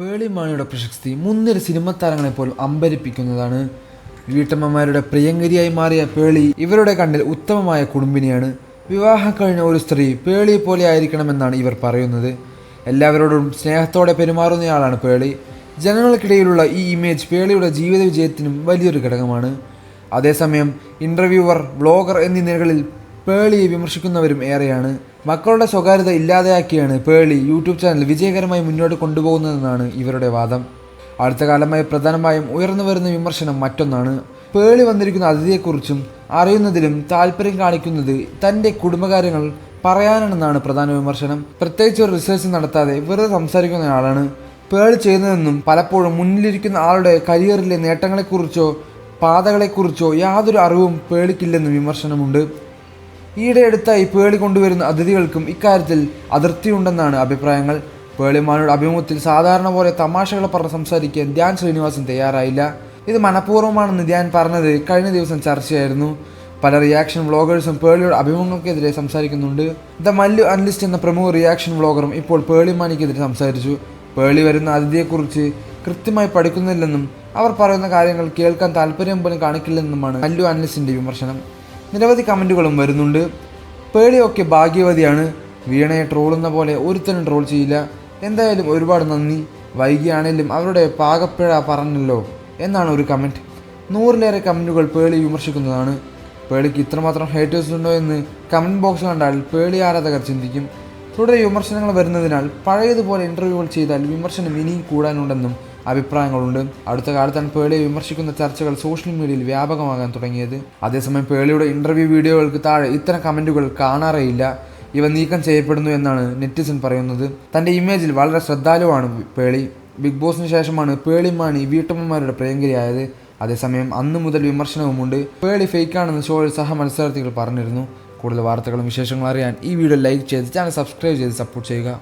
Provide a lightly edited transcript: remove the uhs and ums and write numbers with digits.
പേളി മാണിയുടെ പ്രശസ്തി മുൻനിര സിനിമ താരങ്ങളെപ്പോലും അമ്പരിപ്പിക്കുന്നതാണ്. വീട്ടമ്മമാരുടെ പ്രിയങ്കരിയായി മാറിയ പേളി ഇവരുടെ കണ്ണിൽ ഉത്തമമായ കുടുംബിനിയാണ്. വിവാഹം കഴിഞ്ഞ ഒരു സ്ത്രീ പേളിയെ പോലെ ആയിരിക്കണമെന്നാണ് ഇവർ പറയുന്നത്. എല്ലാവരോടും സ്നേഹത്തോടെ പെരുമാറുന്നയാളാണ് പേളി. ജനങ്ങൾക്കിടയിലുള്ള ഈ ഇമേജ് പേളിയുടെ ജീവിത വിജയത്തിനും വലിയൊരു ഘടകമാണ്. അതേസമയം ഇൻ്റർവ്യൂവർ, വ്ളോഗർ എന്നീ നിലകളിൽ പേളിയെ വിമർശിക്കുന്നവരും ഏറെയാണ്. മക്കളുടെ സ്വകാര്യത ഇല്ലാതെയാക്കിയാണ് പേളി യൂട്യൂബ് ചാനൽ വിജയകരമായി മുന്നോട്ട് കൊണ്ടുപോകുന്നതെന്നാണ് ഇവരുടെ വാദം. അടുത്ത കാലമായി പ്രധാനമായും ഉയർന്നു വരുന്ന വിമർശനം മറ്റൊന്നാണ്. പേളി വന്നിരിക്കുന്ന അതിഥിയെക്കുറിച്ചും അറിയുന്നതിലും താല്പര്യം കാണിക്കുന്നത് തൻ്റെ കുടുംബകാര്യങ്ങൾ പറയാനാണെന്നാണ് പ്രധാന വിമർശനം. പ്രത്യേകിച്ച് ഒരു റിസർച്ച് നടത്താതെ വെറുതെ സംസാരിക്കുന്നയാളാണ് പേളി ചെയ്യുന്നതെന്നും പലപ്പോഴും മുന്നിലിരിക്കുന്ന ആളുടെ കരിയറിലെ നേട്ടങ്ങളെക്കുറിച്ചോ പാതകളെക്കുറിച്ചോ യാതൊരു അറിവും പേളിക്കില്ലെന്നും വിമർശനമുണ്ട്. ഈയിടെ അടുത്തായി പേളി കൊണ്ടുവരുന്ന അതിഥികൾക്കും ഇക്കാര്യത്തിൽ അതിർത്തിയുണ്ടെന്നാണ് അഭിപ്രായങ്ങൾ. പേളിമാനയുടെ അഭിമുഖത്തിൽ സാധാരണ പോലെ തമാശകൾ പറഞ്ഞ് സംസാരിക്കാൻ ധ്യാൻ ശ്രീനിവാസൻ തയ്യാറായില്ല. ഇത് മനഃപൂർവ്വമാണെന്ന് ധ്യാൻ പറഞ്ഞത് കഴിഞ്ഞ ദിവസം ചർച്ചയായിരുന്നു. പല റിയാക്ഷൻ വ്ളോഗേഴ്സും പേളിയുടെ അഭിമുഖങ്ങൾക്കെതിരെ സംസാരിക്കുന്നുണ്ട്. ദ മല്ലു അനലിസ്റ്റ് എന്ന പ്രമുഖ റിയാക്ഷൻ വ്ളോഗറും ഇപ്പോൾ പേളിമാനിക്കെതിരെ സംസാരിച്ചു. പേളി വരുന്ന അതിഥിയെക്കുറിച്ച് കൃത്യമായി പഠിക്കുന്നില്ലെന്നും അവർ പറയുന്ന കാര്യങ്ങൾ കേൾക്കാൻ താല്പര്യം പോലും കാണിക്കില്ലെന്നുമാണ് മല്ലു അനലിസ്റ്റിൻ്റെ വിമർശനം. നിരവധി കമൻറ്റുകളും വരുന്നുണ്ട്. പേളിയൊക്കെ ഭാഗ്യവതിയാണ്, വീണയെ ട്രോളുന്ന പോലെ ഒരുത്തനും ട്രോൾ ചെയ്യില്ല. എന്തായാലും ഒരുപാട് നന്ദി, വൈകിയാണെങ്കിലും അവരുടെ പാകപ്പിഴ പറഞ്ഞല്ലോ എന്നാണ് ഒരു കമൻറ്റ്. 100-ലേറെ കമൻറ്റുകൾ പേളി വിമർശിക്കുന്നതാണ്. പേളിക്ക് ഇത്രമാത്രം ഹേറ്റേഴ്സ് ഉണ്ടോ എന്ന് കമൻറ്റ് ബോക്സ് കണ്ടാൽ പേളി ആരാധകർ ചിന്തിക്കും. തുടരെ വിമർശനങ്ങൾ വരുന്നതിനാൽ പഴയതുപോലെ ഇൻ്റർവ്യൂകൾ ചെയ്താൽ വിമർശനം ഇനിയും കൂടാനുണ്ടെന്നും അഭിപ്രായങ്ങളുണ്ട്. അടുത്ത കാലത്താണ് പേളിയെ വിമർശിക്കുന്ന ചർച്ചകൾ സോഷ്യൽ മീഡിയയിൽ വ്യാപകമാകാൻ തുടങ്ങിയത്. അതേസമയം പേളിയുടെ ഇൻ്റർവ്യൂ വീഡിയോകൾക്ക് താഴെ ഇത്തരം കമൻറ്റുകൾ കാണാറേയില്ല. ഇവ നീക്കം ചെയ്യപ്പെടുന്നു എന്നാണ് നെറ്റിസൺ പറയുന്നത്. തൻ്റെ ഇമേജിൽ വളരെ ശ്രദ്ധാലുവാണ് പേളി. ബിഗ് ബോസിന് ശേഷമാണ് പേളി മാണി വീട്ടമ്മമാരുടെ പ്രിയങ്കരിയായത്. അതേസമയം അന്നു മുതൽ വിമർശനവുമുണ്ട്. പേളി ഫേക്കാണെന്ന് ഷോയിൽ സഹ മത്സരാർത്ഥികൾ പറഞ്ഞിരുന്നു. കൂടുതൽ വാർത്തകളും വിശേഷങ്ങളും അറിയാൻ ഈ വീഡിയോ ലൈക്ക് ചെയ്ത് ചാനൽ സബ്സ്ക്രൈബ് ചെയ്ത് സപ്പോർട്ട് ചെയ്യുക.